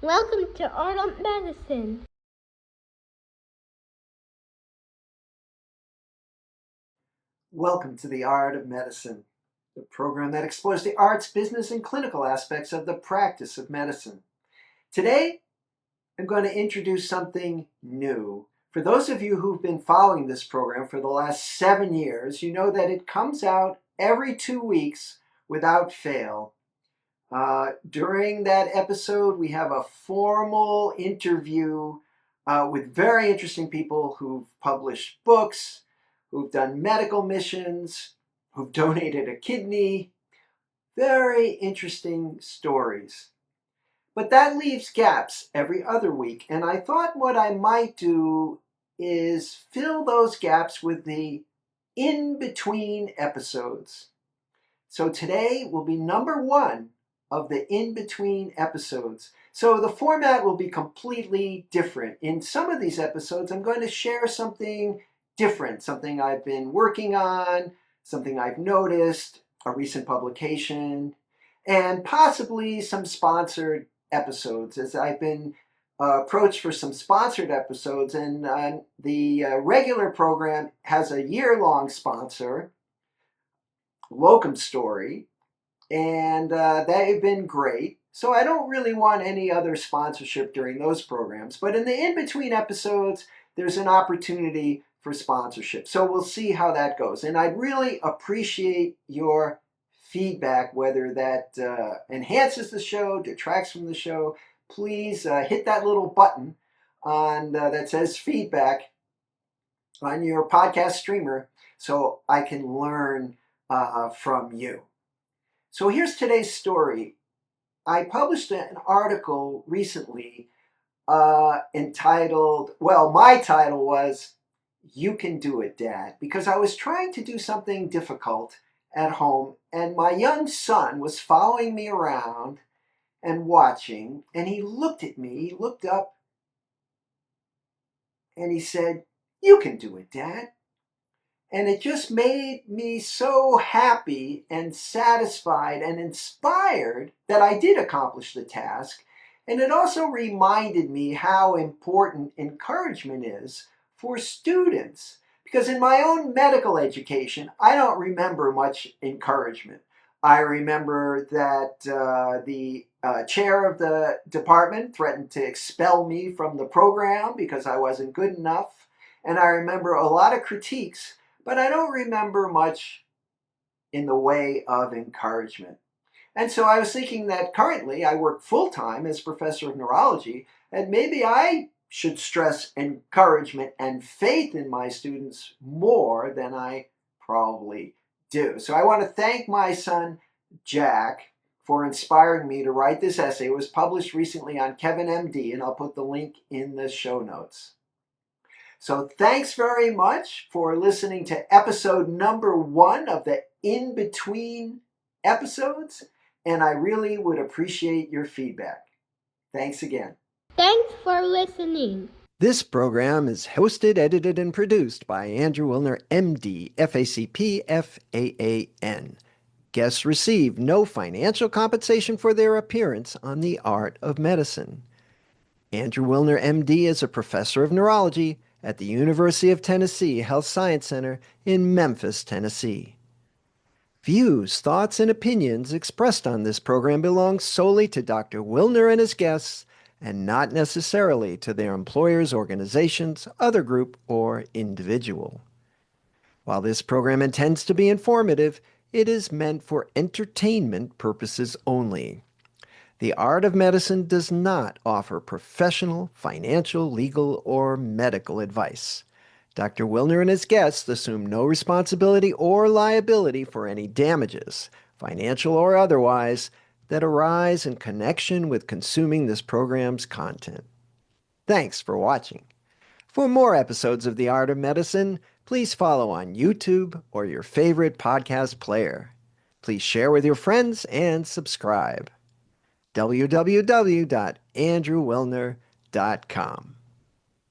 Welcome to Art of Medicine. Welcome to the Art of Medicine, the program that explores the arts, business, and clinical aspects of the practice of medicine. Today, I'm going to introduce something new. For those of you who've been following this program for the last 7 years, you know that it comes out every 2 weeks without fail. During that episode, we have a formal interview with very interesting people who've published books, who've done medical missions, who've donated a kidney. Very interesting stories. But that leaves gaps every other week, and I thought what I might do is fill those gaps with the in-between episodes. So today will be number 1 of the in-between episodes. So the format will be completely different. In some of these episodes, I'm going to share something different, something I've been working on, something I've noticed, a recent publication, and possibly some sponsored episodes, as I've been approached for some sponsored episodes, and the regular program has a year-long sponsor, Locum Story, and they've been great. So I don't really want any other sponsorship during those programs. But in the in-between episodes, there's an opportunity for sponsorship. So we'll see how that goes. And I'd really appreciate your feedback, whether that enhances the show, detracts from the show. Please hit that little button on that says feedback on your podcast streamer so I can learn from you. So here's today's story. I published an article recently entitled, well, my title was, "You Can Do It, Dad," because I was trying to do something difficult at home, and my young son was following me around and watching, and he looked at me, he looked up, and he said, "You can do it, Dad." And it just made me so happy and satisfied and inspired that I did accomplish the task. And it also reminded me how important encouragement is for students. Because in my own medical education, I don't remember much encouragement. I remember that the chair of the department threatened to expel me from the program because I wasn't good enough. And I remember a lot of critiques, but I don't remember much in the way of encouragement. And so I was thinking that currently I work full-time as professor of neurology, and maybe I should stress encouragement and faith in my students more than I probably do. So I want to thank my son, Jack, for inspiring me to write this essay. It was published recently on Kevin MD, and I'll put the link in the show notes. So thanks very much for listening to episode number 1 of the in-between episodes, and I really would appreciate your feedback. Thanks again. Thanks for listening. This program is hosted, edited, and produced by Andrew Wilner, MD, FACP, FAAN. Guests receive no financial compensation for their appearance on The Art of Medicine. Andrew Wilner, MD, is a professor of neurology at the University of Tennessee Health Science Center in Memphis, Tennessee. Views, thoughts, and opinions expressed on this program belong solely to Dr. Wilner and his guests, and not necessarily to their employers, organizations, other group, or individual. While this program intends to be informative, it is meant for entertainment purposes only. The Art of Medicine does not offer professional, financial, legal, or medical advice. Dr. Wilner and his guests assume no responsibility or liability for any damages, financial or otherwise, that arise in connection with consuming this program's content. Thanks for watching. For more episodes of The Art of Medicine, please follow on YouTube or your favorite podcast player. Please share with your friends and subscribe. www.andrewwilner.com